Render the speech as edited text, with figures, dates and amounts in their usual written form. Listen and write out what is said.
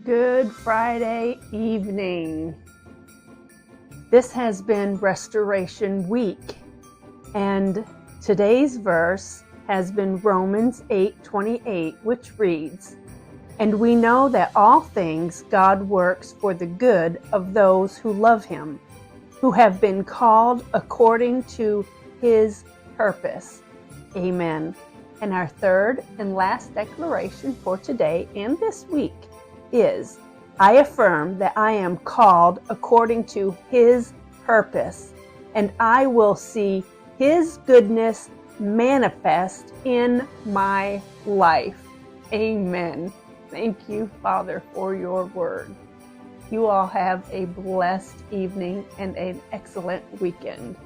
Good Friday evening. This has been Restoration Week, and today's verse has been Romans 8:28, which reads, "And we know that all things God works for the good of those who love Him, who have been called according to His purpose." Amen. And our third and last declaration for today and this week is, I affirm that I am called according to His purpose, and I will see His goodness manifest in my life. Amen. Thank you, Father, for your word. You all have a blessed evening and an excellent weekend.